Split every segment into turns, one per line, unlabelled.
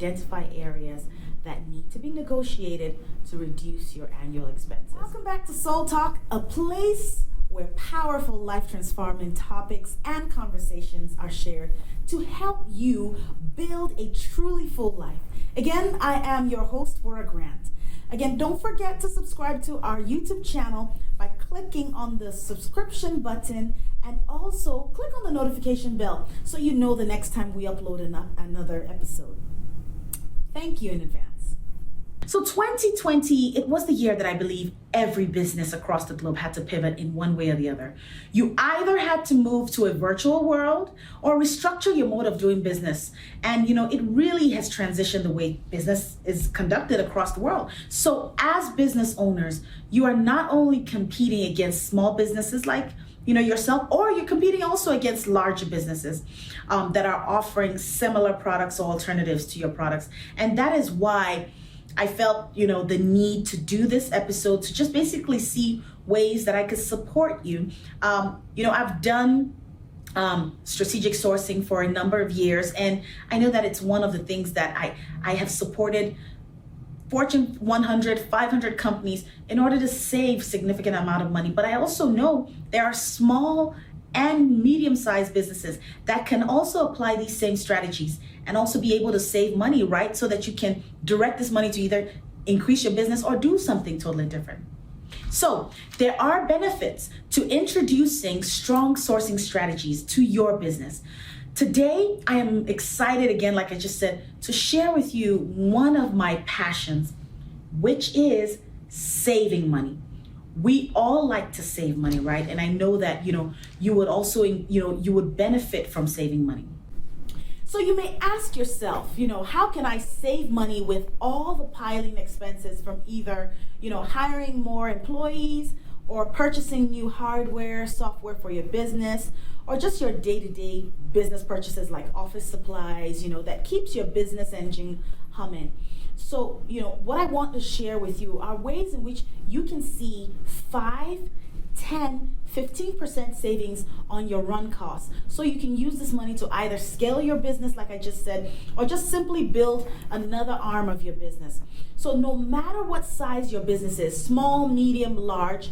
identify areas that need to be negotiated to reduce your annual expenses. Welcome back to Soul Talk, a place where powerful life transforming topics and conversations are shared to help you build a truly full life. Again, I am your host, Wura Grant. Again, don't forget to subscribe to our YouTube channel by clicking on the subscription button, and also click on the notification bell so you know the next time we upload another episode. Thank you in advance. So 2020, it was the year that I believe every business across the globe had to pivot in one way or the other. You either had to move to a virtual world or restructure your mode of doing business. And it really has transitioned the way business is conducted across the world. So as business owners, you are not only competing against small businesses like yourself, or you're competing also against larger businesses that are offering similar products or alternatives to your products. And that is why I felt, the need to do this episode, to just basically see ways that I could support you. I've done strategic sourcing for a number of years, and I know that it's one of the things that I have supported Fortune 100, 500 companies in order to save significant amount of money. But I also know there are small and medium-sized businesses that can also apply these same strategies and also be able to save money, right? So that you can direct this money to either increase your business or do something totally different. So there are benefits to introducing strong sourcing strategies to your business. Today, I am excited again, like I just said, to share with you one of my passions, which is saving money. We all like to save money, right? And I know that, you would also, you would benefit from saving money. So you may ask yourself, how can I save money with all the piling expenses from either, hiring more employees or purchasing new hardware, software for your business, or just your day-to-day business purchases like office supplies, that keeps your business engine humming. So, what I want to share with you are ways in which you can see 5, 10, 15% savings on your run costs. So you can use this money to either scale your business, like I just said, or just simply build another arm of your business. So no matter what size your business is, small, medium, large,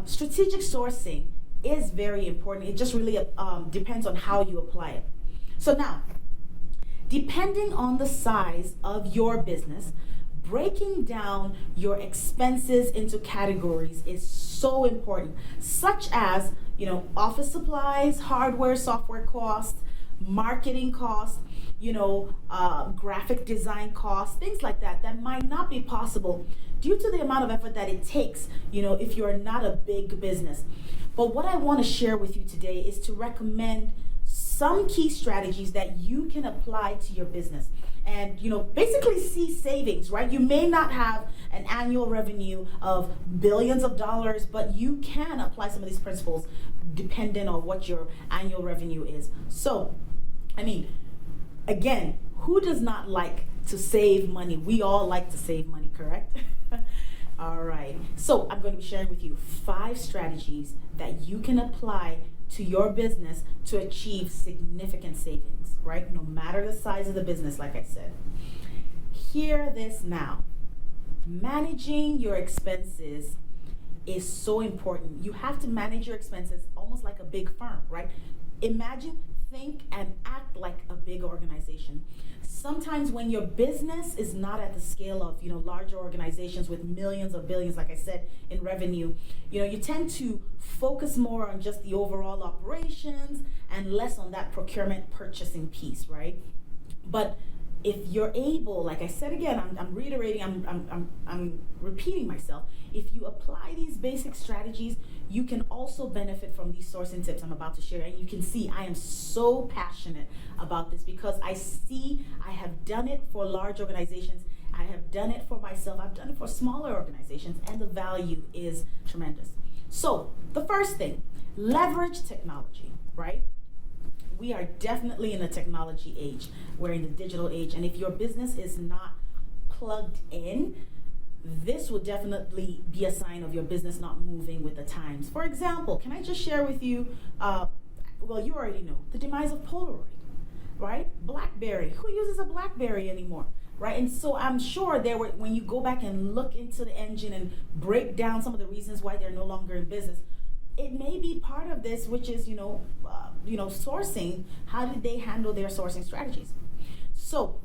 strategic sourcing is very important. It just really depends on how you apply it. So now, depending on the size of your business, breaking down your expenses into categories is so important, such as, office supplies, hardware, software costs, marketing costs, graphic design costs, things like that might not be possible due to the amount of effort that it takes, if you're not a big business. But what I want to share with you today is to recommend some key strategies that you can apply to your business and basically see savings, right? You may not have an annual revenue of billions of dollars, but you can apply some of these principles depending on what your annual revenue is. So, again, who does not like to save money? We all like to save money, correct? All right, so I'm going to be sharing with you 5 strategies that you can apply to your business to achieve significant savings, right? No matter the size of the business, like I said. Hear this now. Managing your expenses is so important. You have to manage your expenses almost like a big firm, right? Imagine, think, and act like a big organization. Sometimes when your business is not at the scale of, larger organizations with millions or billions, like I said, in revenue, you tend to focus more on just the overall operations and less on that procurement purchasing piece, right? But if you're able, like I said again, I'm reiterating, I'm repeating myself. If you apply these basic strategies, you can also benefit from these sourcing tips I'm about to share. And you can see I am so passionate about this because I have done it for large organizations. I have done it for myself. I've done it for smaller organizations, and the value is tremendous. So the first thing, leverage technology, right? We are definitely in a technology age. We're in the digital age. And if your business is not plugged in, this will definitely be a sign of your business not moving with the times. For example, can I just share with you, well, you already know, the demise of Polaroid. right? BlackBerry. Who uses a BlackBerry anymore? Right? And so I'm sure when you go back and look into the engine and break down some of the reasons why they're no longer in business, it may be part of this, which is, sourcing. How did they handle their sourcing strategies? So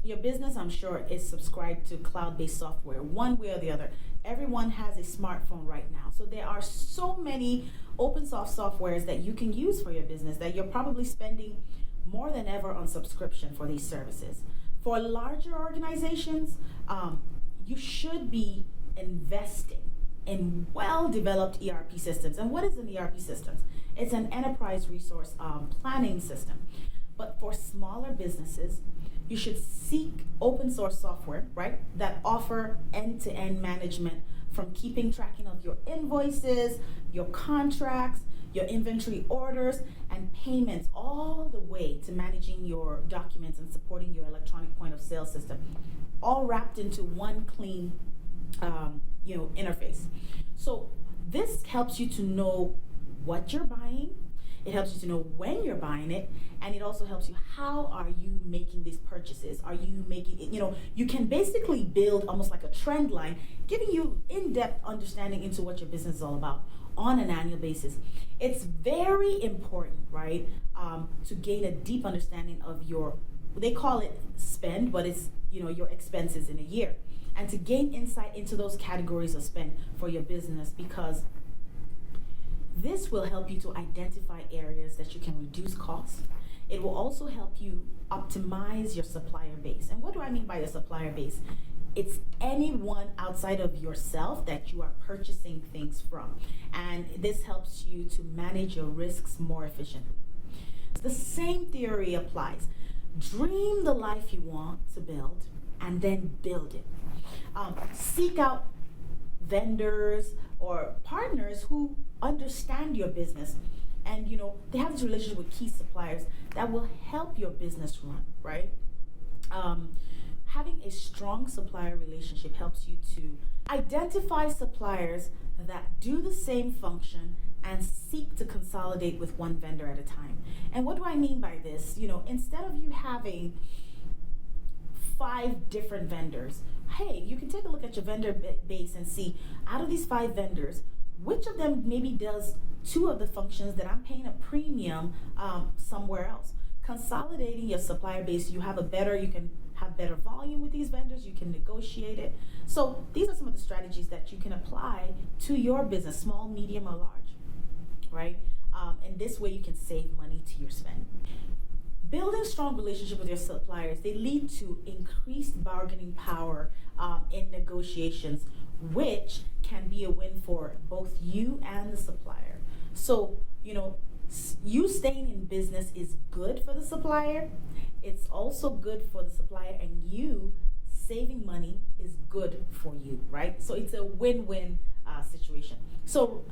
your business, I'm sure, is subscribed to cloud-based software one way or the other. Everyone has a smartphone right now. So there are so many open source softwares that you can use for your business that you're probably spending more than ever on subscription for these services. For larger organizations, you should be investing in well-developed ERP systems. And what is an ERP system? It's an enterprise resource planning system. But for smaller businesses, you should seek open source software, right, that offer end-to-end management, from keeping tracking of your invoices, your contracts, your inventory orders, and payments, all the way to managing your documents and supporting your electronic point of sale system, all wrapped into one clean interface. So this helps you to know what you're buying. It helps you to know when you're buying it, and it also helps you, how are you making these purchases? Are you making it, you can basically build almost like a trend line, giving you in-depth understanding into what your business is all about on an annual basis. It's very important, right, to gain a deep understanding of they call it spend, but it's, your expenses in a year. And to gain insight into those categories of spend for your business, because this will help you to identify areas that you can reduce costs. It will also help you optimize your supplier base. And what do I mean by your supplier base? It's anyone outside of yourself that you are purchasing things from. And this helps you to manage your risks more efficiently. The same theory applies. Dream the life you want to build, and then build it. Seek out vendors or partners who understand your business, and they have this relationship with key suppliers that will help your business run, right? Having a strong supplier relationship helps you to identify suppliers that do the same function and seek to consolidate with one vendor at a time. And what do I mean by this? Instead of you having 5 different vendors, hey, you can take a look at your vendor base and see, out of these 5 vendors, which of them maybe does 2 of the functions that I'm paying a premium somewhere else. Consolidating your supplier base, you can have better volume with these vendors, you can negotiate it. So these are some of the strategies that you can apply to your business, small, medium, or large, right? And this way you can save money to your spend. Building strong relationships with your suppliers, they lead to increased bargaining power in negotiations, which can be a win for both you and the supplier. So, you staying in business is good for the supplier. It's also good for the supplier, and you saving money is good for you, right? So it's a win-win situation. So,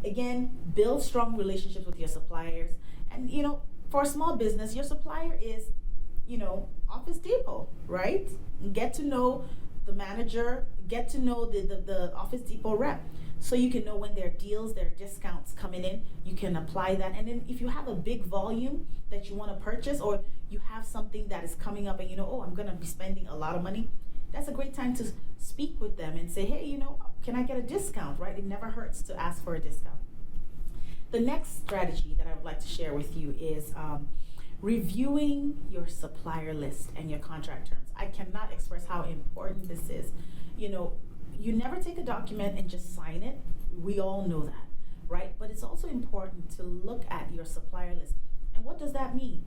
again, build strong relationships with your suppliers. And, for a small business, your supplier is, Office Depot, right? Get to know the manager, get to know the Office Depot rep. So you can know when there are deals, there are discounts coming in, you can apply that. And then if you have a big volume that you want to purchase, or you have something that is coming up and I'm going to be spending a lot of money, that's a great time to speak with them and say, hey, can I get a discount, right? It never hurts to ask for a discount. The next strategy that I would like to share with you is reviewing your supplier list and your contract terms. I cannot express how important this is. You never take a document and just sign it. We all know that, right? But it's also important to look at your supplier list. And what does that mean?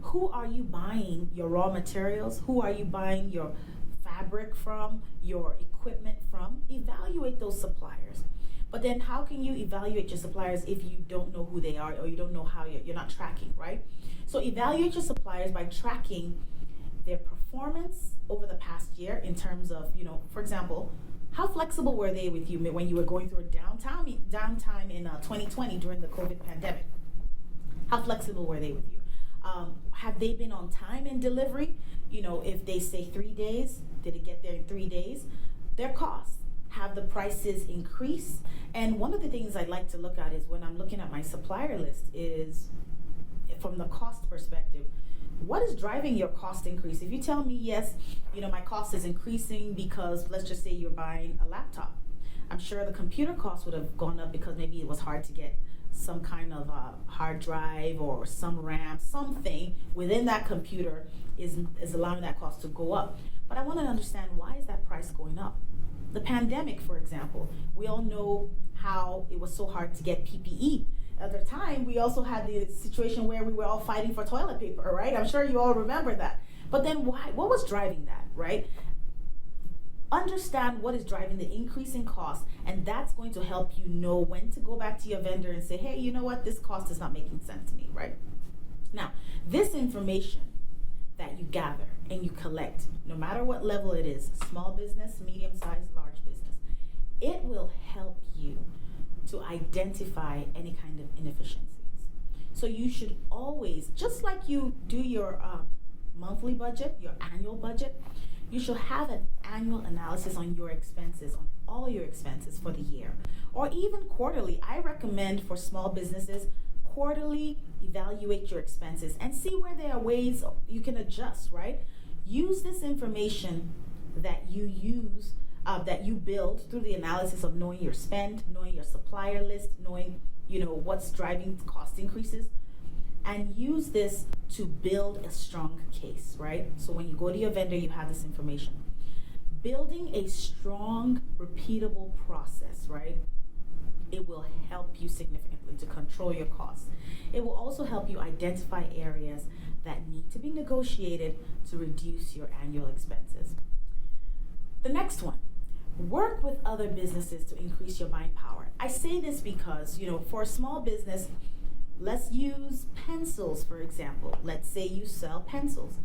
Who are you buying your raw materials? Who are you buying your fabric from, your equipment from? Evaluate those suppliers. But then how can you evaluate your suppliers if you don't know who they are, or you don't know how you're not tracking, right? So evaluate your suppliers by tracking their performance over the past year in terms of, for example, how flexible were they with you when you were going through a downtime in 2020 during the COVID pandemic? How flexible were they with you? Have they been on time in delivery? If they say 3 days, did it get there in 3 days? Their costs. Have the prices increased? And one of the things I like to look at is when I'm looking at my supplier list is from the cost perspective, what is driving your cost increase? If you tell me, yes, my cost is increasing because let's just say you're buying a laptop. I'm sure the computer cost would have gone up because maybe it was hard to get some kind of hard drive or some RAM, something within that computer is allowing that cost to go up. But I want to understand, why is that price going up? The pandemic, for example, we all know how it was so hard to get PPE. At the time, we also had the situation where we were all fighting for toilet paper, right? I'm sure you all remember that. But then why? What was driving that, right? Understand what is driving the increase in cost, and that's going to help you know when to go back to your vendor and say, hey, you know what, this cost is not making sense to me, right? Now, this information that you gather and you collect, no matter what level it is, small business, medium-sized, large business, it will help you to identify any kind of inefficiencies. So you should always, just like you do your monthly budget, your annual budget, you should have an annual analysis on your expenses, on all your expenses for the year, or even quarterly. I recommend for small businesses, quarterly evaluate your expenses and see where there are ways you can adjust, right? Use this information that you use, that you build through the analysis of knowing your spend, knowing your supplier list, knowing what's driving cost increases, and use this to build a strong case, right? So when you go to your vendor, you have this information. Building a strong, repeatable process, right? It will help you significantly to control your costs. It will also help you identify areas that need to be negotiated to reduce your annual expenses. The next one, work with other businesses to increase your buying power. I say this because, for a small business, let's use pencils, for example. Let's say you sell pencils.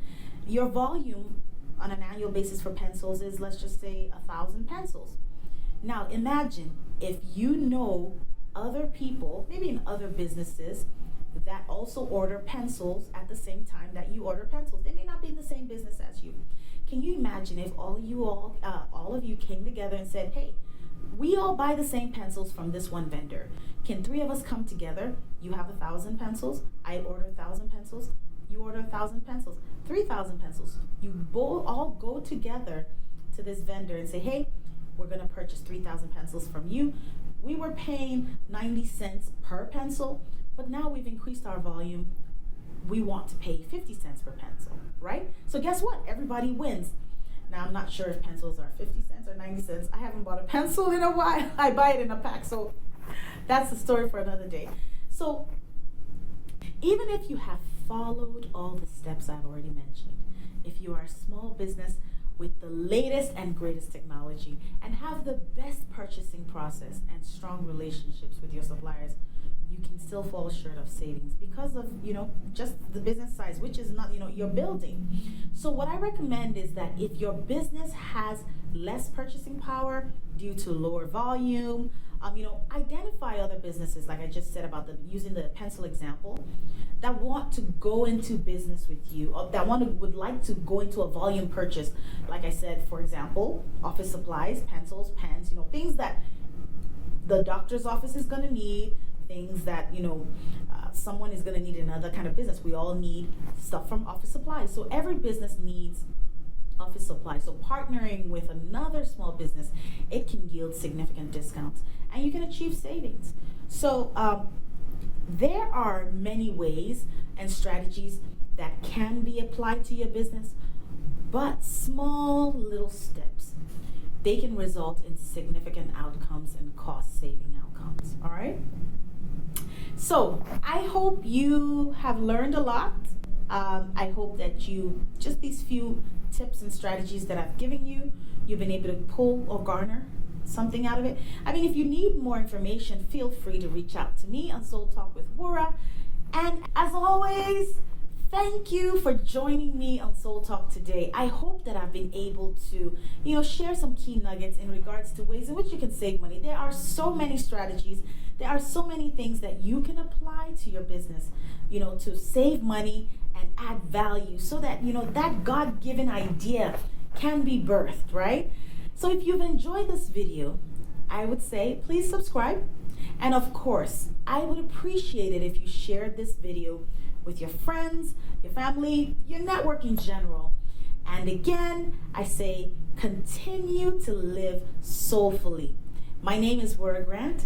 Your volume on an annual basis for pencils is, let's just say, 1,000 pencils. Now, imagine if you know other people, maybe in other businesses, that also order pencils at the same time that you order pencils. They may not be in the same business as you. Can you imagine if all of you came together and said, hey, we all buy the same pencils from this one vendor. Can 3 of us come together? You have 1,000 pencils. I order 1,000 pencils. You order 1,000 pencils. 3,000 pencils. You both all go together to this vendor and say, hey, we're going to purchase 3,000 pencils from you. We were paying 90 cents per pencil, but now we've increased our volume. We want to pay 50 cents per pencil, right? So guess what? Everybody wins. Now, I'm not sure if pencils are 50 cents or 90 cents. I haven't bought a pencil in a while. I buy it in a pack, so that's a story for another day. So even if you have followed all the steps I've already mentioned, if you are a small business with the latest and greatest technology and have the best purchasing process and strong relationships with your suppliers, you can still fall short of savings because of, just the business size, which is not, you're building. So what I recommend is that if your business has less purchasing power due to lower volume, identify other businesses, like I just said about using the pencil example, that want to go into business with you, or that would like to go into a volume purchase. Like I said, for example, office supplies, pencils, pens, things that the doctor's office is going to need, things that someone is going to need in another kind of business. We all need stuff from office supplies. So every business needs office supplies. So partnering with another small business, it can yield significant discounts and you can achieve savings. So there are many ways and strategies that can be applied to your business, but small little steps, they can result in significant outcomes and cost-saving outcomes. All right? So I hope you have learned a lot. I hope that just these few tips and strategies that I've given you, you've been able to pull or garner something out of it. If you need more information, feel free to reach out to me on Soul Talk with Wura. And as always, thank you for joining me on Soul Talk today. I hope that I've been able to, share some key nuggets in regards to ways in which you can save money. There are so many strategies. There are so many things that you can apply to your business, to save money and add value so that, that God-given idea can be birthed, right? So if you've enjoyed this video, I would say please subscribe. And of course, I would appreciate it if you shared this video with your friends, your family, your network in general. And again, I say continue to live soulfully. My name is Wura Grant,